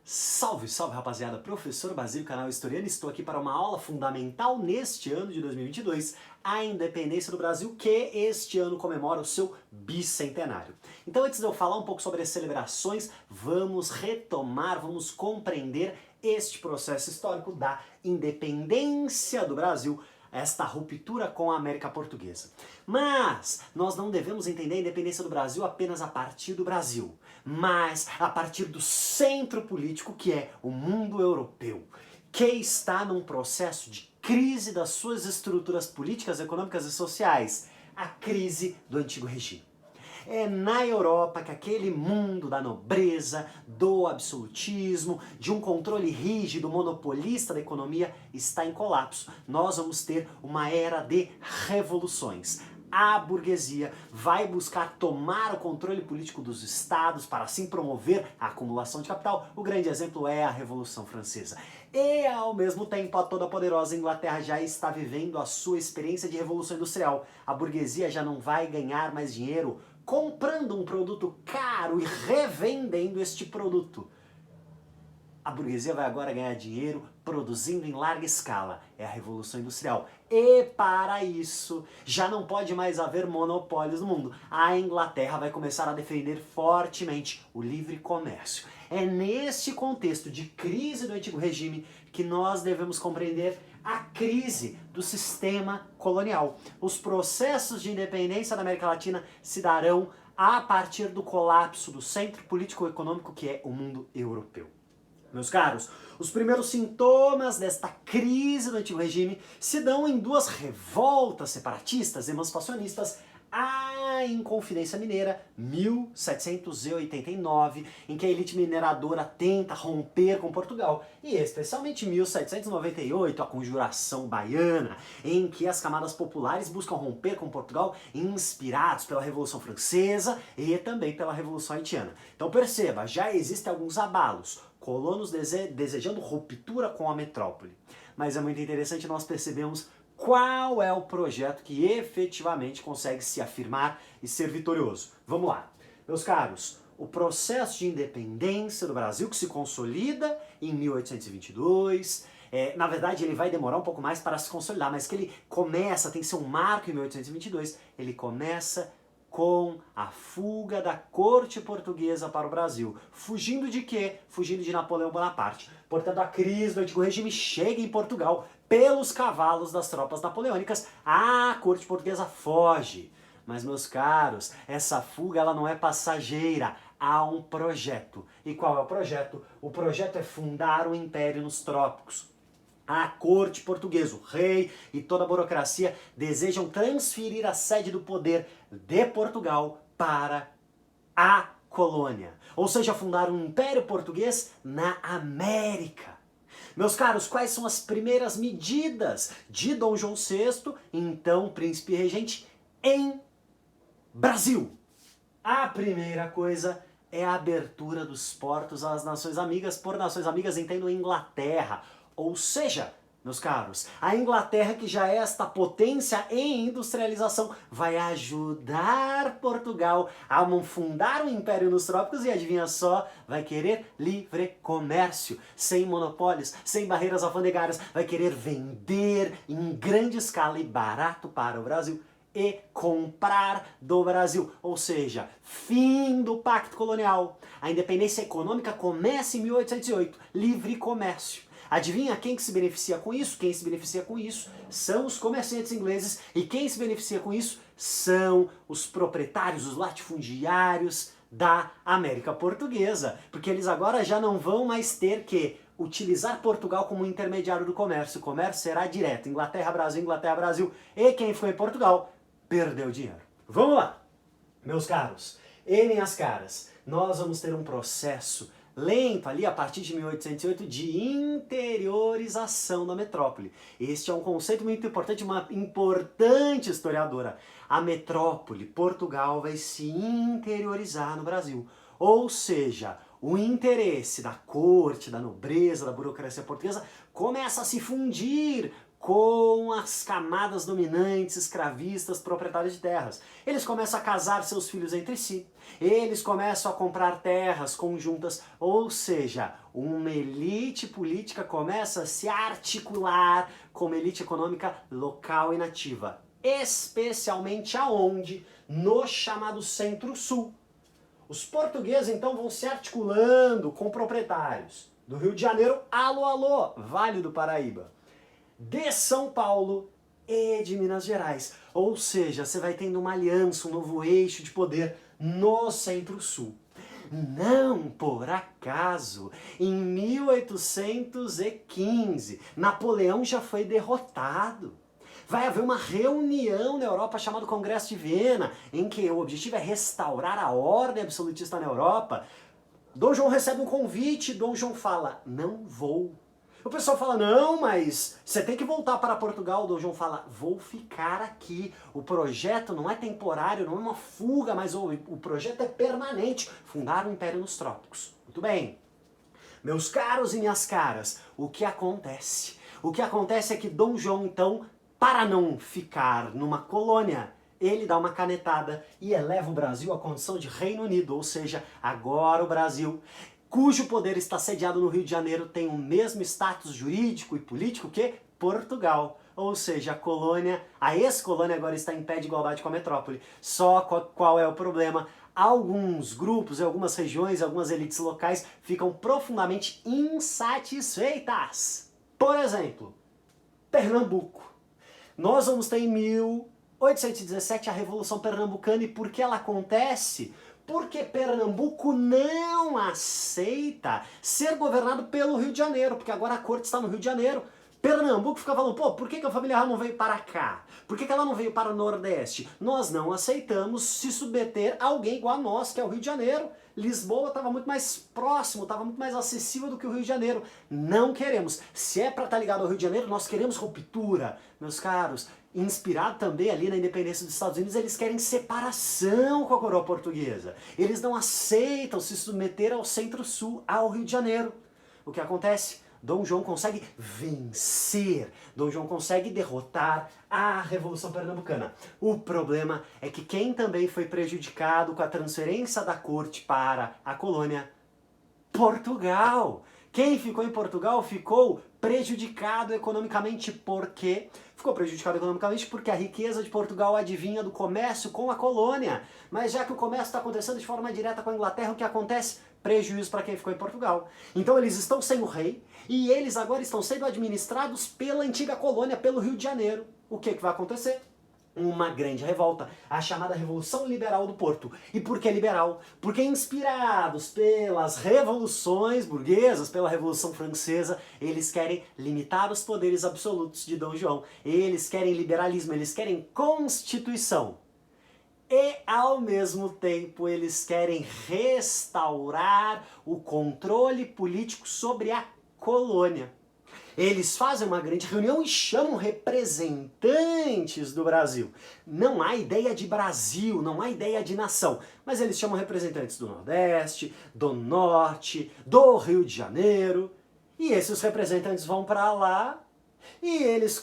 Salve, salve rapaziada, Professor Basílio, canal Historiano, estou aqui para uma aula fundamental neste ano de 2022, a independência do Brasil, que este ano comemora o seu bicentenário. Então antes de eu falar um pouco sobre as celebrações, vamos retomar, vamos compreender este processo histórico da independência do Brasil, esta ruptura com a América Portuguesa. Mas nós não devemos entender a independência do Brasil apenas a partir do Brasil, mas a partir do centro político que é o mundo europeu, que está num processo de crise das suas estruturas políticas, econômicas e sociais, a crise do antigo regime. É na Europa que aquele mundo da nobreza, do absolutismo, de um controle rígido, monopolista da economia, está em colapso. Nós vamos ter uma era de revoluções. A burguesia vai buscar tomar o controle político dos estados para assim promover a acumulação de capital. O grande exemplo é a Revolução Francesa. E ao mesmo tempo a toda poderosa Inglaterra já está vivendo a sua experiência de revolução industrial. A burguesia já não vai ganhar mais dinheiro comprando um produto caro e revendendo este produto. A burguesia vai agora ganhar dinheiro produzindo em larga escala. É a Revolução Industrial. E para isso, já não pode mais haver monopólios no mundo. A Inglaterra vai começar a defender fortemente o livre comércio. É neste contexto de crise do antigo regime que nós devemos compreender a crise do sistema colonial. Os processos de independência da América Latina se darão a partir do colapso do centro político-econômico que é o mundo europeu. Meus caros, os primeiros sintomas desta crise do antigo regime se dão em duas revoltas separatistas emancipacionistas, a Inconfidência Mineira, 1789, em que a elite mineradora tenta romper com Portugal, e especialmente 1798, a Conjuração Baiana, em que as camadas populares buscam romper com Portugal, inspirados pela Revolução Francesa e também pela Revolução Haitiana. Então perceba, já existem alguns abalos, colonos desejando ruptura com a metrópole. Mas é muito interessante nós percebemos qual é o projeto que efetivamente consegue se afirmar e ser vitorioso. Vamos lá. Meus caros, o processo de independência do Brasil que se consolida em 1822, na verdade ele vai demorar um pouco mais para se consolidar, mas que ele começa, tem que ser um marco em 1822, ele começa com a fuga da corte portuguesa para o Brasil. Fugindo de quê? Fugindo de Napoleão Bonaparte. Portanto, a crise do antigo regime chega em Portugal pelos cavalos das tropas napoleônicas. A corte portuguesa foge. Mas, meus caros, essa fuga ela não é passageira. Há um projeto. E qual é o projeto? O projeto é fundar um império nos trópicos. A corte portuguesa, o rei e toda a burocracia desejam transferir a sede do poder de Portugal para a colônia. Ou seja, fundar um império português na América. Meus caros, quais são as primeiras medidas de Dom João VI, então príncipe regente, em Brasil? A primeira coisa é a abertura dos portos às nações amigas. Por nações amigas entendo Inglaterra. Ou seja, meus caros, a Inglaterra, que já é esta potência em industrialização, vai ajudar Portugal a fundar um império nos trópicos e, adivinha só, vai querer livre comércio, sem monopólios, sem barreiras alfandegárias, vai querer vender em grande escala e barato para o Brasil e comprar do Brasil, ou seja, fim do pacto colonial. A independência econômica começa em 1808, livre comércio. Adivinha quem que se beneficia com isso? Quem se beneficia com isso são os comerciantes ingleses, e quem se beneficia com isso são os proprietários, os latifundiários da América Portuguesa, porque eles agora já não vão mais ter que utilizar Portugal como intermediário do comércio. O comércio será direto, Inglaterra, Brasil, e quem foi em Portugal perdeu dinheiro. Vamos lá, meus caros e minhas caras, nós vamos ter um processo lento ali a partir de 1808 de interiorização da metrópole. Este é um conceito muito importante, uma importante historiadora. A metrópole, Portugal, vai se interiorizar no Brasil. Ou seja, o interesse da corte, da nobreza, da burocracia portuguesa começa a se fundir com as camadas dominantes, escravistas, proprietários de terras. Eles começam a casar seus filhos entre si, eles começam a comprar terras conjuntas, ou seja, uma elite política começa a se articular como elite econômica local e nativa. Especialmente aonde? No chamado Centro-Sul. Os portugueses então vão se articulando com proprietários do Rio de Janeiro, alô, alô, Vale do Paraíba, de São Paulo e de Minas Gerais. Ou seja, você vai tendo uma aliança, um novo eixo de poder no Centro-Sul. Não por acaso, em 1815, Napoleão já foi derrotado. Vai haver uma reunião na Europa chamada Congresso de Viena, em que o objetivo é restaurar a ordem absolutista na Europa. Dom João recebe um convite, Dom João fala, não vou. O pessoal fala, não, mas você tem que voltar para Portugal. Dom João fala, vou ficar aqui. O projeto não é temporário, não é uma fuga, mas o projeto é permanente. Fundar um império nos trópicos. Muito bem. Meus caros e minhas caras, o que acontece? O que acontece é que Dom João, então, para não ficar numa colônia, ele dá uma canetada e eleva o Brasil à condição de Reino Unido, ou seja, agora o Brasil, cujo poder está sediado no Rio de Janeiro, tem o mesmo status jurídico e político que Portugal. Ou seja, a colônia, a ex-colônia agora está em pé de igualdade com a metrópole. Só qual é o problema? Alguns grupos, algumas regiões, algumas elites locais ficam profundamente insatisfeitas. Por exemplo, Pernambuco. Nós vamos ter em 1817 a Revolução Pernambucana. E por que ela acontece? Porque Pernambuco não aceita ser governado pelo Rio de Janeiro, porque agora a corte está no Rio de Janeiro. Pernambuco fica falando, pô, por que a família real não veio para cá? Por que ela não veio para o Nordeste? Nós não aceitamos se submeter a alguém igual a nós, que é o Rio de Janeiro. Lisboa estava muito mais próximo, estava muito mais acessível do que o Rio de Janeiro. Não queremos. Se é para estar ligado ao Rio de Janeiro, nós queremos ruptura. Meus caros, inspirado também ali na independência dos Estados Unidos, eles querem separação com a coroa portuguesa. Eles não aceitam se submeter ao Centro-Sul, ao Rio de Janeiro. O que acontece? Dom João consegue vencer, Dom João consegue derrotar a Revolução Pernambucana. O problema é que quem também foi prejudicado com a transferência da corte para a colônia? Portugal. Quem ficou em Portugal ficou prejudicado economicamente. Por quê? Ficou prejudicado economicamente porque a riqueza de Portugal advinha do comércio com a colônia. Mas já que o comércio está acontecendo de forma direta com a Inglaterra, o que acontece? Prejuízo para quem ficou em Portugal. Então eles estão sem o rei e eles agora estão sendo administrados pela antiga colônia, pelo Rio de Janeiro. O que vai acontecer? Uma grande revolta, a chamada Revolução Liberal do Porto. E por que liberal? Porque inspirados pelas revoluções burguesas, pela Revolução Francesa, eles querem limitar os poderes absolutos de Dom João. Eles querem liberalismo, eles querem Constituição. E, ao mesmo tempo, eles querem restaurar o controle político sobre a colônia. Eles fazem uma grande reunião e chamam representantes do Brasil. Não há ideia de Brasil, não há ideia de nação, mas eles chamam representantes do Nordeste, do Norte, do Rio de Janeiro, e esses representantes vão para lá e eles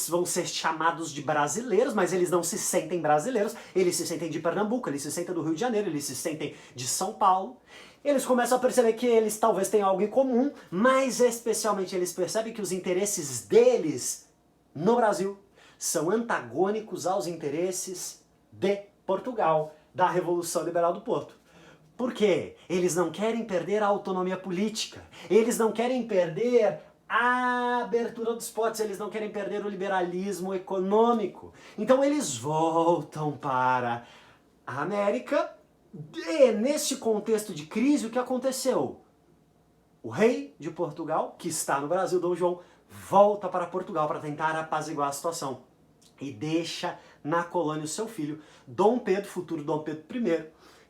vão ser chamados de brasileiros, mas eles não se sentem brasileiros, eles se sentem de Pernambuco, eles se sentem do Rio de Janeiro, eles se sentem de São Paulo. Eles começam a perceber que eles talvez tenham algo em comum, mas especialmente eles percebem que os interesses deles no Brasil são antagônicos aos interesses de Portugal, da Revolução Liberal do Porto. Por quê? Eles não querem perder a autonomia política, eles não querem perder a abertura dos portos, eles não querem perder o liberalismo econômico. Então eles voltam para a América. E nesse contexto de crise, o que aconteceu? O rei de Portugal, que está no Brasil, Dom João, volta para Portugal para tentar apaziguar a situação. E deixa na colônia o seu filho, Dom Pedro, futuro Dom Pedro I,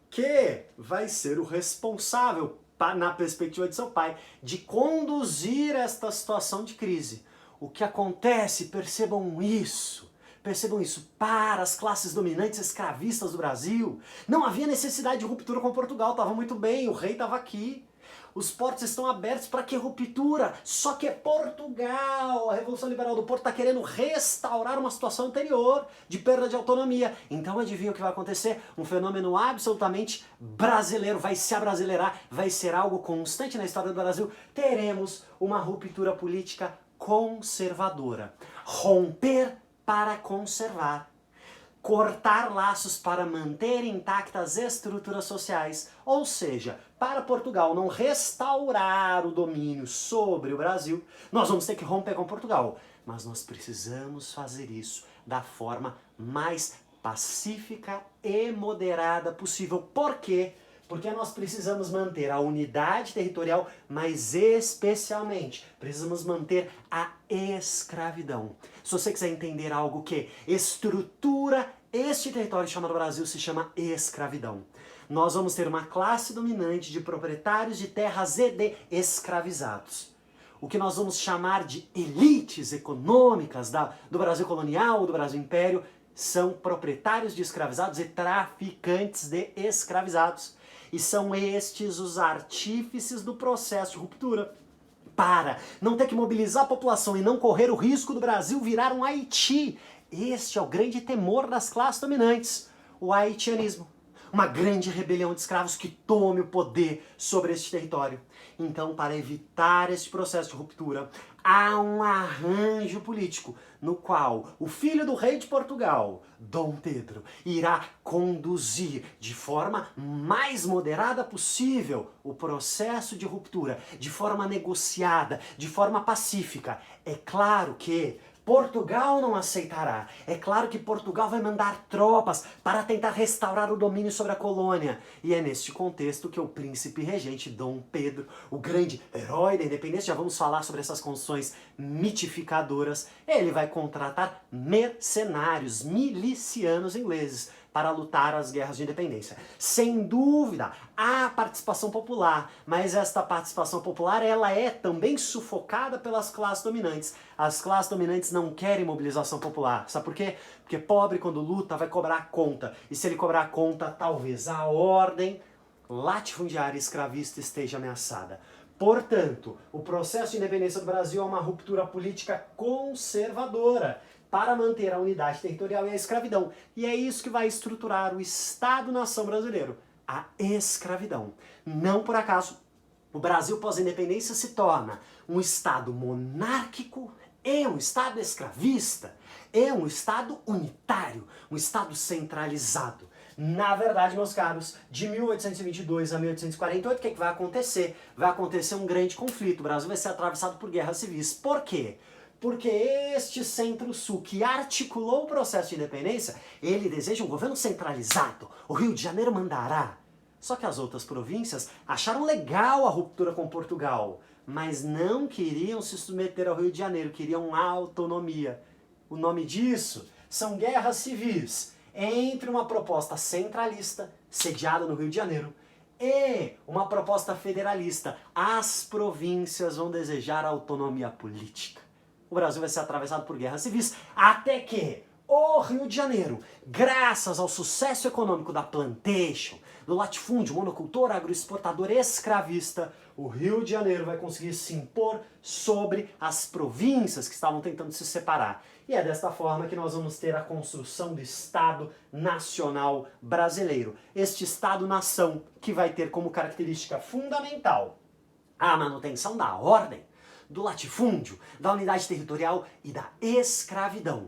que vai ser o responsável, na perspectiva de seu pai, de conduzir esta situação de crise. O que acontece? Percebam isso, para as classes dominantes escravistas do Brasil. Não havia necessidade de ruptura com Portugal, estava muito bem, o rei estava aqui. os portos estão abertos para que ruptura? Só que é Portugal, a Revolução Liberal do Porto está querendo restaurar uma situação anterior de perda de autonomia. Então adivinha o que vai acontecer? Um fenômeno absolutamente brasileiro, vai se abrasileirar, vai ser algo constante na história do Brasil. Teremos uma ruptura política conservadora. Romper para conservar. Cortar laços para manter intactas estruturas sociais, ou seja, para Portugal não restaurar o domínio sobre o Brasil, nós vamos ter que romper com Portugal. Mas nós precisamos fazer isso da forma mais pacífica e moderada possível. Por quê? Porque nós precisamos manter a unidade territorial, mas especialmente precisamos manter a escravidão. Se você quiser entender algo que estrutura este território chamado Brasil, se chama escravidão. Nós vamos ter uma classe dominante de proprietários de terras e de escravizados. O que nós vamos chamar de elites econômicas do Brasil colonial, do Brasil império, são proprietários de escravizados e traficantes de escravizados. E são estes os artífices do processo de ruptura. Para não ter que mobilizar a população e não correr o risco do Brasil virar um Haiti. Este é o grande temor das classes dominantes, o haitianismo. Uma grande rebelião de escravos que tome o poder sobre este território. Então, para evitar este processo de ruptura, há um arranjo político no qual o filho do rei de Portugal, Dom Pedro, irá conduzir de forma mais moderada possível o processo de ruptura, de forma negociada, de forma pacífica. É claro que Portugal não aceitará. É claro que Portugal vai mandar tropas para tentar restaurar o domínio sobre a colônia. E é neste contexto que o príncipe regente Dom Pedro, o grande herói da independência, já vamos falar sobre essas construções mitificadoras, ele vai contratar mercenários, milicianos ingleses, para lutar as guerras de independência. Sem dúvida, há participação popular, mas esta participação popular ela é também sufocada pelas classes dominantes. As classes dominantes não querem mobilização popular. Sabe por quê? Porque pobre, quando luta, vai cobrar conta. E se ele cobrar conta, talvez a ordem latifundiária e escravista esteja ameaçada. Portanto, o processo de independência do Brasil é uma ruptura política conservadora para manter a unidade territorial e a escravidão. E é isso que vai estruturar o Estado-nação brasileiro, a escravidão. Não por acaso, o Brasil pós-independência se torna um Estado monárquico e um Estado escravista, e um Estado unitário, um Estado centralizado. Na verdade, meus caros, de 1822 a 1848, o que vai acontecer? Vai acontecer um grande conflito. O Brasil vai ser atravessado por guerras civis. Por quê? Porque este Centro-Sul que articulou o processo de independência, ele deseja um governo centralizado. O Rio de Janeiro mandará. Só que as outras províncias acharam legal a ruptura com Portugal, mas não queriam se submeter ao Rio de Janeiro, queriam autonomia. O nome disso são guerras civis entre uma proposta centralista, sediada no Rio de Janeiro, e uma proposta federalista. As províncias vão desejar autonomia política. O Brasil vai ser atravessado por guerras civis, até que o Rio de Janeiro, graças ao sucesso econômico da plantation, do latifúndio, monocultor, agroexportador, escravista, o Rio de Janeiro vai conseguir se impor sobre as províncias que estavam tentando se separar. E é desta forma que nós vamos ter a construção do Estado Nacional Brasileiro. Este Estado-nação que vai ter como característica fundamental a manutenção da ordem, do latifúndio, da unidade territorial e da escravidão.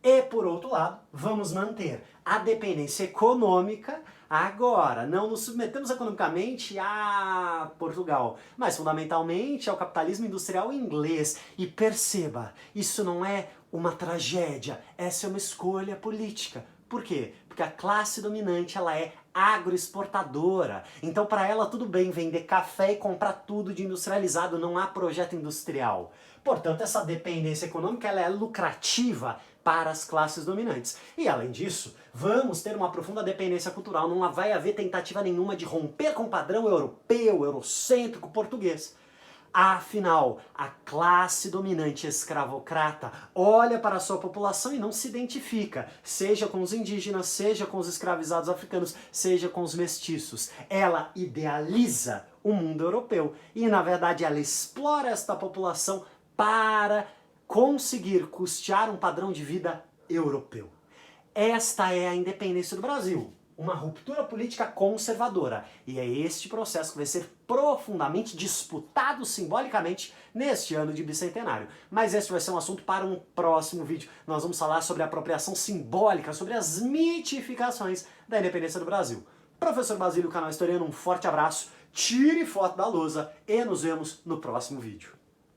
E, por outro lado, vamos manter a dependência econômica. Agora, não nos submetemos economicamente a Portugal, mas fundamentalmente ao capitalismo industrial inglês. E perceba, isso não é uma tragédia, essa é uma escolha política. Por quê? Porque a classe dominante ela é agroexportadora. Então para ela tudo bem vender café e comprar tudo de industrializado, não há projeto industrial. Portanto, essa dependência econômica ela é lucrativa para as classes dominantes. E além disso, vamos ter uma profunda dependência cultural, não vai haver tentativa nenhuma de romper com o padrão europeu, eurocêntrico, português. Afinal, a classe dominante escravocrata olha para a sua população e não se identifica, seja com os indígenas, seja com os escravizados africanos, seja com os mestiços. Ela idealiza o mundo europeu e, na verdade, ela explora esta população para conseguir custear um padrão de vida europeu. Esta é a independência do Brasil. Uma ruptura política conservadora. E é este processo que vai ser profundamente disputado simbolicamente neste ano de bicentenário. Mas este vai ser um assunto para um próximo vídeo. Nós vamos falar sobre a apropriação simbólica, sobre as mitificações da independência do Brasil. Professor Basílio, canal Historiano, um forte abraço, tire foto da lousa e nos vemos no próximo vídeo.